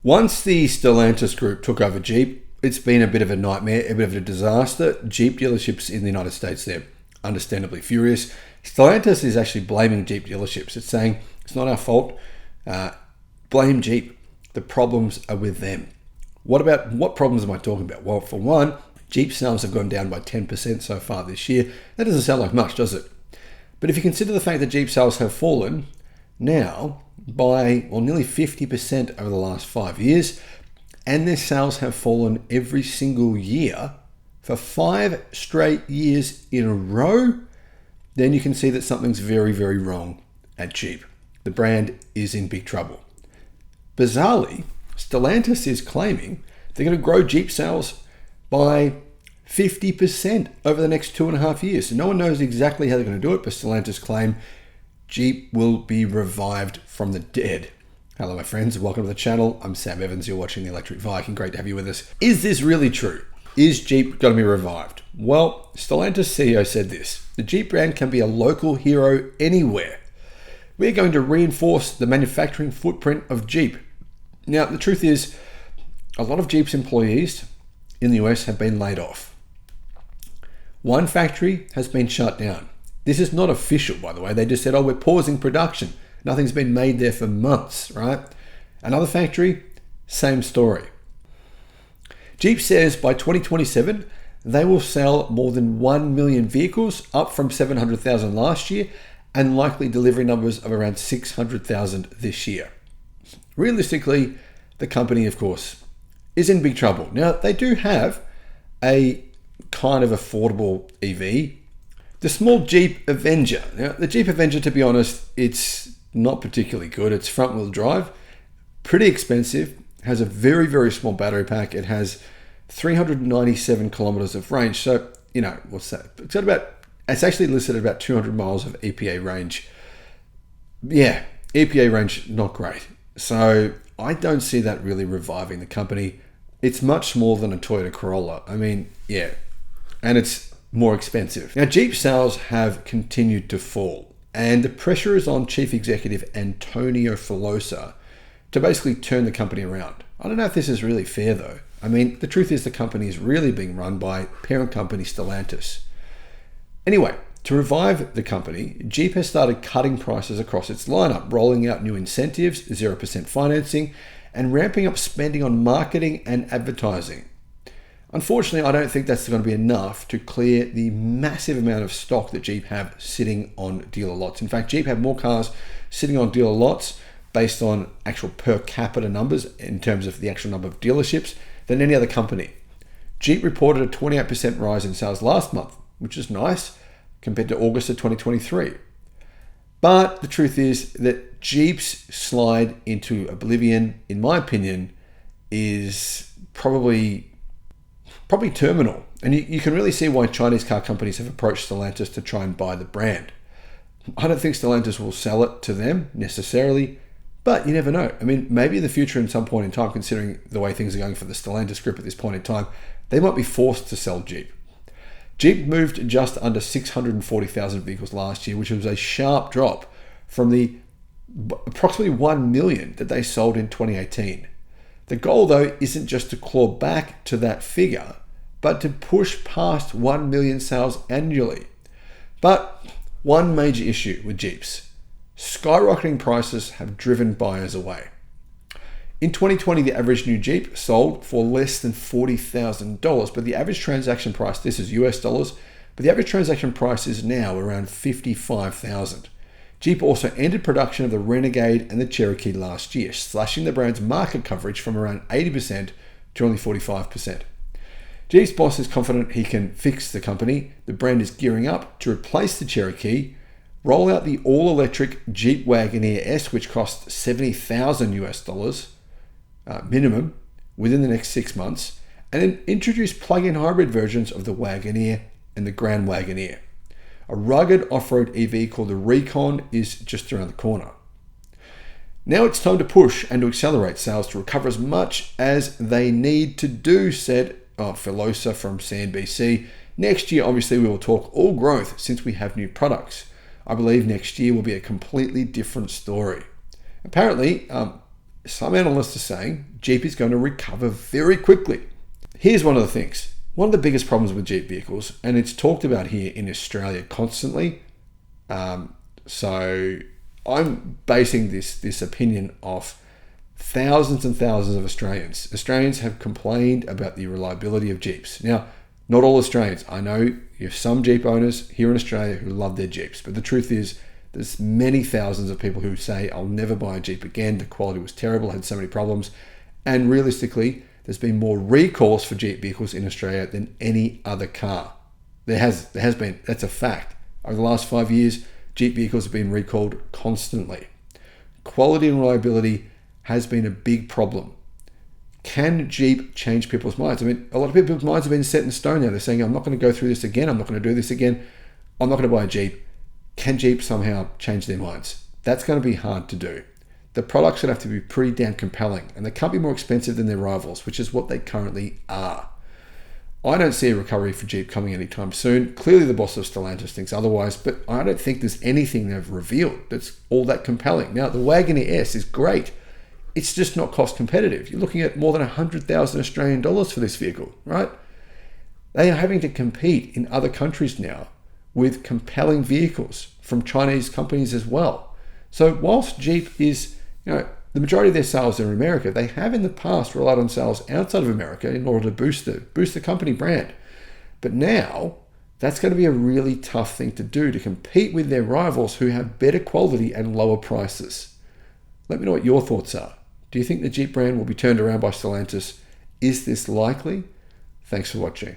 Once the Stellantis group took over Jeep, it's been a bit of a nightmare, a bit of a disaster. Jeep dealerships in the United States, they're understandably furious. Stellantis is actually blaming Jeep dealerships. It's saying, it's not our fault. Blame Jeep. The problems are with them. What problems am I talking about? Well, for one, Jeep sales have gone down by 10% so far this year. That doesn't sound like much, does it? But if you consider the fact that Jeep sales have fallen now by nearly 50% over the last 5 years, and their sales have fallen every single year for 5 straight years in a row, then you can see that something's very, very wrong at Jeep. The brand is in big trouble. Bizarrely, Stellantis is claiming they're going to grow Jeep sales by 50% over the next 2.5 years. So no one knows exactly how they're going to do it, but Stellantis claim Jeep will be revived from the dead. Hello, my friends. Welcome to the channel. I'm Sam Evans. You're watching The Electric Viking. Great to have you with us. Is this really true? Is Jeep going to be revived? Well, Stellantis CEO said this: the Jeep brand can be a local hero anywhere. We're going to reinforce the manufacturing footprint of Jeep. Now, the truth is, a lot of Jeep's employees in the US have been laid off. One factory has been shut down. This is not official, by the way. They just said, we're pausing production. Nothing's been made there for months, right? Another factory, same story. Jeep says by 2027, they will sell more than 1 million vehicles, up from 700,000 last year, and likely delivery numbers of around 600,000 this year. Realistically, the company, of course, is in big trouble. Now, they do have a kind of affordable EV, the small Jeep Avenger. Now, the Jeep Avenger, to be honest, it's not particularly good. It's front-wheel drive, pretty expensive, has a very, very small battery pack. It has 397 kilometers of range. So, what's that? It's actually listed at about 200 miles of EPA range. Yeah, EPA range, not great. So I don't see that really reviving the company. It's much smaller than a Toyota Corolla. And it's more expensive. Now, Jeep sales have continued to fall, and the pressure is on Chief Executive Antonio Filosa to basically turn the company around. I don't know if this is really fair, though. I mean, the truth is the company is really being run by parent company Stellantis. Anyway, to revive the company, Jeep has started cutting prices across its lineup, rolling out new incentives, 0% financing, and ramping up spending on marketing and advertising. Unfortunately, I don't think that's going to be enough to clear the massive amount of stock that Jeep have sitting on dealer lots. In fact, Jeep have more cars sitting on dealer lots based on actual per capita numbers in terms of the actual number of dealerships than any other company. Jeep reported a 28% rise in sales last month, which is nice compared to August of 2023. But the truth is that Jeep's slide into oblivion, in my opinion, is probably terminal. And you can really see why Chinese car companies have approached Stellantis to try and buy the brand. I don't think Stellantis will sell it to them necessarily, but you never know. I mean, maybe in the future, at some point in time, considering the way things are going for the Stellantis group at this point in time, they might be forced to sell Jeep. Jeep moved just under 640,000 vehicles last year, which was a sharp drop from the approximately 1 million that they sold in 2018. The goal, though, isn't just to claw back to that figure, but to push past 1 million sales annually. But one major issue with Jeeps: skyrocketing prices have driven buyers away. In 2020, the average new Jeep sold for less than $40,000, but the average transaction price, this is US dollars, but the average transaction price is now around $55,000. Jeep also ended production of the Renegade and the Cherokee last year, slashing the brand's market coverage from around 80% to only 45%. Jeep's boss is confident he can fix the company. The brand is gearing up to replace the Cherokee, roll out the all-electric Jeep Wagoneer S, which costs $70,000 US dollars minimum within the next 6 months, and then introduce plug-in hybrid versions of the Wagoneer and the Grand Wagoneer. A rugged off-road EV called the Recon is just around the corner. Now it's time to push and to accelerate sales to recover as much as they need to do, said Filosa from CNBC. Next year, obviously, we will talk all growth since we have new products. I believe next year will be a completely different story. Apparently, some analysts are saying Jeep is going to recover very quickly. Here's one of the things. One of the biggest problems with Jeep vehicles, and it's talked about here in Australia constantly, so I'm basing this opinion off thousands and thousands of Australians. Australians have complained about the reliability of Jeeps. Now, not all Australians. I know you have some Jeep owners here in Australia who love their Jeeps, but the truth is there's many thousands of people who say, I'll never buy a Jeep again. The quality was terrible, had so many problems. And realistically, there's been more recalls for Jeep vehicles in Australia than any other car. There has been. That's a fact. Over the last 5 years, Jeep vehicles have been recalled constantly. Quality and reliability has been a big problem. Can Jeep change people's minds? I mean, a lot of people's minds have been set in stone now. They're saying, I'm not going to go through this again. I'm not going to do this again. I'm not going to buy a Jeep. Can Jeep somehow change their minds? That's going to be hard to do. The products should have to be pretty damn compelling, and they can't be more expensive than their rivals, which is what they currently are. I don't see a recovery for Jeep coming anytime soon. Clearly the boss of Stellantis thinks otherwise, but I don't think there's anything they've revealed that's all that compelling. Now, the Wagoneer S is great. It's just not cost competitive. You're looking at more than 100,000 Australian dollars for this vehicle, right? They are having to compete in other countries now with compelling vehicles from Chinese companies as well. So whilst Jeep is, the majority of their sales are in America, they have in the past relied on sales outside of America in order to boost the company brand. But now that's going to be a really tough thing to do, to compete with their rivals who have better quality and lower prices. Let me know what your thoughts are. Do you think the Jeep brand will be turned around by Stellantis? Is this likely? Thanks for watching.